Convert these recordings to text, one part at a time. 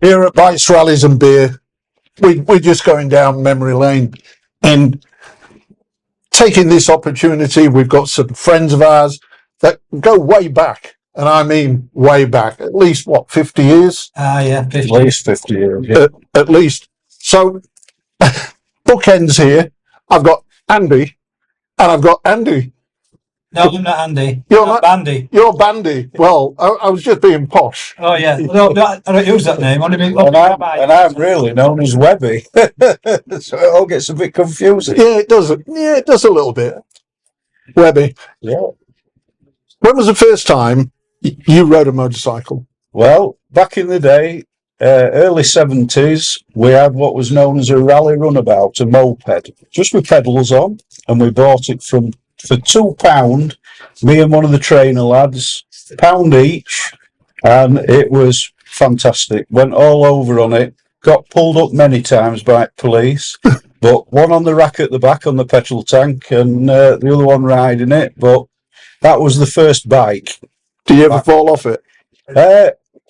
Here at Bikes, Rallies and Beer, we're just going down memory lane and taking this opportunity. We've got some friends of ours that go way back, and I mean way back, at least, 50 years? Yeah, 50. At least 50 years. Yeah. At least. So, bookends here. I've got Andy, and I've got Andy. No, I'm not Andy. You're I'm not Bandy. You're Bandy. Well, I was just being posh. Oh, yeah. No, I don't use that name. And I'm really known as Webby. So it all gets a bit confusing. Yeah, it does. Yeah, it does a little bit. Webby. Yeah. When was the first time you rode a motorcycle? Well, back in the day, early 70s, we had what was known as a rally runabout, a moped, just with pedals on, and we bought it for £2, me and one of the trainer lads, £1 each, and it was fantastic. Went all over on it, got pulled up many times by police, but one on the rack at the back on the petrol tank, and the other one riding it, but that was the first bike. Do you ever fall off it?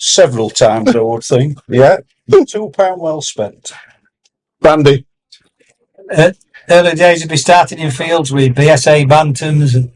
Several times, I would think. Yeah, £2 well spent. Bandy. Early days of me starting in fields with BSA Bantams. And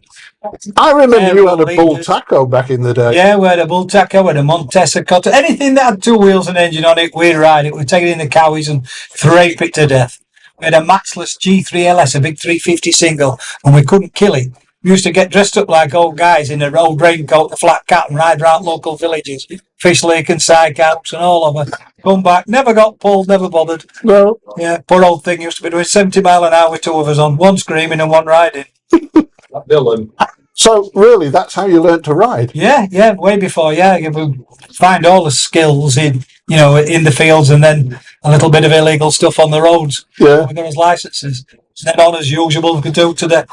I remember you had a bull leaders. taco back in the day. Yeah, we had a bull taco, we had a Montesa Cotta. Anything that had two wheels and engine on it, we'd ride it. We'd take it in the cowies and thrape it to death. We had a Maxless G3LS, a big 350 single, and we couldn't kill it. We used to get dressed up like old guys in a old raincoat and a flat cap and ride around local villages, Fish Lake and Sycaps and all of it. Come back, never got pulled, never bothered. No. Yeah, poor old thing used to be doing 70 mile an hour with two of us on, one screaming and one riding. Dylan. So really, that's how you learnt to ride? Yeah, way before, yeah. You would find all the skills in the fields and then a little bit of illegal stuff on the roads. Yeah. We got his licenses. And then on as usual, we could do to the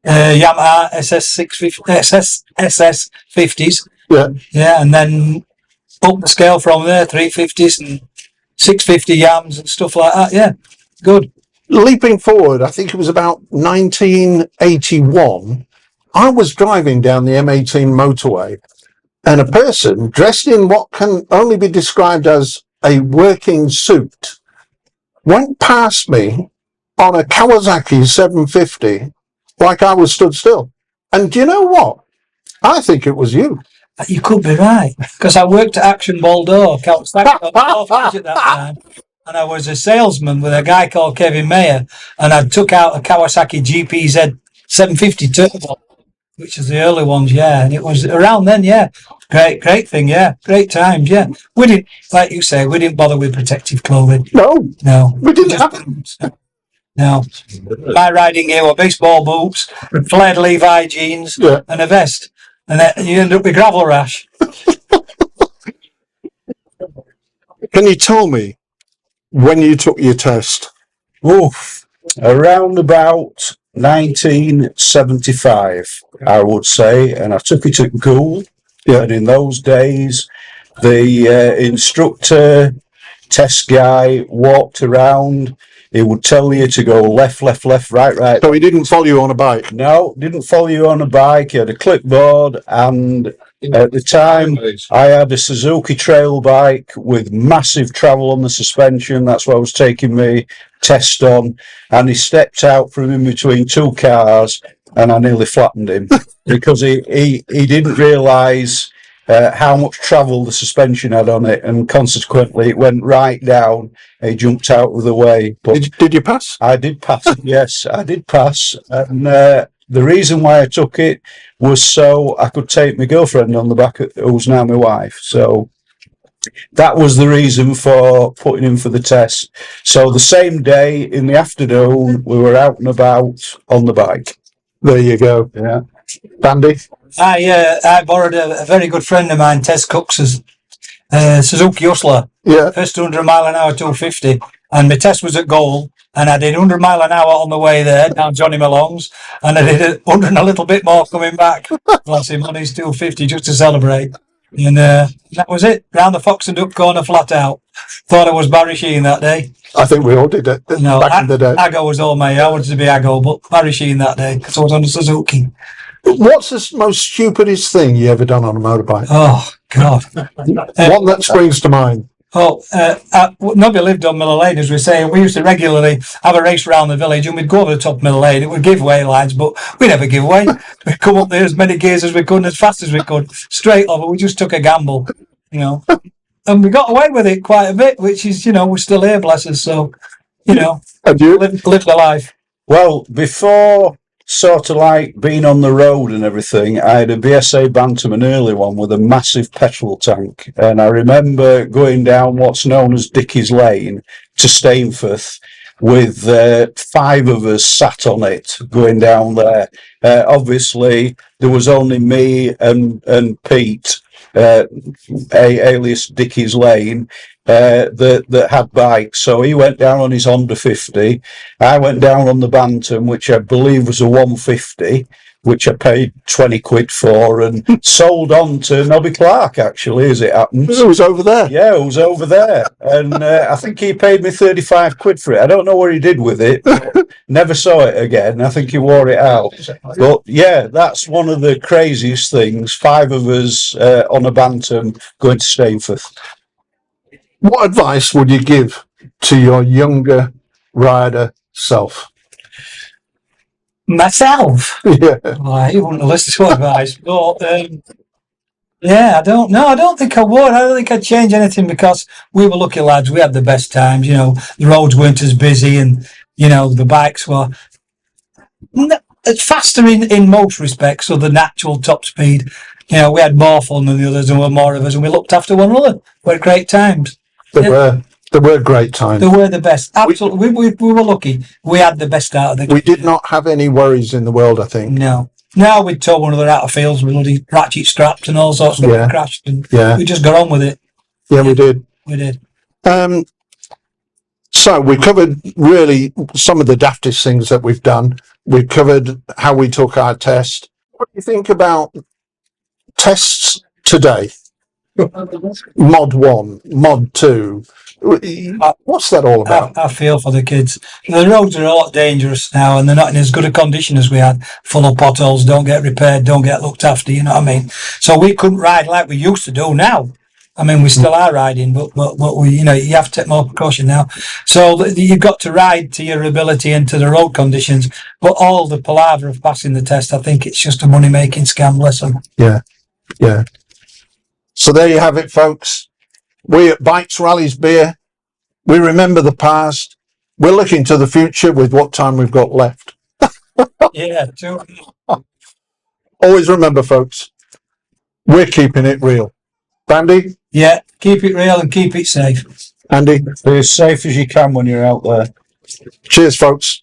Yamaha SS50s. Yeah. Yeah, and then up the scale from there, 350s and 650 Yams and stuff like that. Yeah, good. Leaping forward, I think it was about 1981, I was driving down the M18 motorway, and a person dressed in what can only be described as a working suit went past me on a Kawasaki 750 like I was stood still. And do you know what? I think it was you. You could be right, because I worked at Action Bordeaux, at that time, and I was a salesman with a guy called Kevin Mayer, and I took out a Kawasaki GPZ 750 Turbo, which is the early ones, yeah, and it was around then, yeah. Great thing, yeah. Great times, yeah. We didn't, like you say, we didn't bother with protective clothing. No. We didn't have it. No. My riding gear were baseball boots, flared Levi jeans, and a vest. And then you end up with gravel rash. Can you tell me when you took your test? Around about 1975, I would say, and I took it at Goole. Yeah. And in those days, the instructor, test guy walked around. He would tell you to go left, right. So he didn't follow you on a bike? No, didn't follow you on a bike. He had a clipboard, and at the time, I had a Suzuki trail bike with massive travel on the suspension. That's what I was taking my test on. And he stepped out from in between two cars, and I nearly flattened him because he didn't realise how much travel the suspension had on it, and consequently it went right down. He jumped out of the way. But did you pass? I did pass. Yes, I did pass. And the reason why I took it was so I could take my girlfriend on the back, who's now my wife. So that was the reason for putting in for the test. So the same day in the afternoon, we were out and about on the bike. There you go. Yeah. Bandy? I borrowed a very good friend of mine, Tess Cooks's Suzuki Hustler. Yeah. First 100 mile an hour, 250. And my test was at Goal. And I did 100 mile an hour on the way there, down Johnny Malone's. And I did 100 and a little bit more coming back. Bless him, on his 250 just to celebrate. And that was it. Round the Fox and Duck corner flat out. Thought I was Barry Sheen that day. I think we all did it back in the day. Aggo was all me. I wanted to be Aggo, but Barry Sheen that day because I was on a Suzuki. What's the most stupidest thing you ever done on a motorbike? Oh, God. One that springs to mind. Nobody lived on Miller Lane, as we say. We used to regularly have a race around the village, and we'd go over the top of Miller Lane. It would give way lines, but we never give way. We'd come up there as many gears as we could, and as fast as we could, straight over. We just took a gamble, you know. And we got away with it quite a bit, which is, we're still here, bless us. So, And you? live the life. Well, before sort of like being on the road and everything, I had a BSA Bantam, an early one with a massive petrol tank. And I remember going down what's known as Dickie's Lane to Stainforth with 5 of us sat on it going down there. Obviously, there was only me and Pete, alias Dickie's Lane, that had bikes. So he went down on his Honda 50. I went down on the Bantam, which I believe was a 150, which I paid 20 quid for and sold on to Nobby Clark, actually, as it happens. It was over there. Yeah, it was over there. And I think he paid me 35 quid for it. I don't know what he did with it. Never saw it again. I think he wore it out. But yeah, that's one of the craziest things. 5 of us on a Bantam going to Stainforth. What advice would you give to your younger rider self? Myself? Yeah. You wouldn't listen to advice. But, I don't know. I don't think I would. I don't think I'd change anything because we were lucky lads. We had the best times. The roads weren't as busy and, the bikes were faster in most respects. So the natural top speed, we had more fun than the others and there were more of us and we looked after one another. We had great times. There were great times. They were the best. Absolutely. We were lucky. We had the best out of the We did not have any worries in the world, I think. No, we'd tow one another out of fields with bloody ratchet straps and all sorts of stuff. Crashed and we just got on with it. Yeah, we did. We did. So we covered really some of the daftest things that we've done. We covered how we took our test. What do you think about tests today? Mod 1, Mod 2. What's that all about? I feel for the kids. The roads are a lot dangerous now and they're not in as good a condition as we had. Full of potholes, don't get repaired, don't get looked after, you know what I mean? So we couldn't ride like we used to do now. I mean, we still are riding, but we, you have to take more precaution now. So you've got to ride to your ability and to the road conditions. But all the palaver of passing the test, I think it's just a money-making scam, bless them. Yeah. So there you have it, folks. We at Bikes, Rallies, Beer, we remember the past. We're looking to the future with what time we've got left. Yeah, too. Always remember, folks, we're keeping it real. Bandy? Yeah, keep it real and keep it safe. Andy? Be as safe as you can when you're out there. Cheers, folks.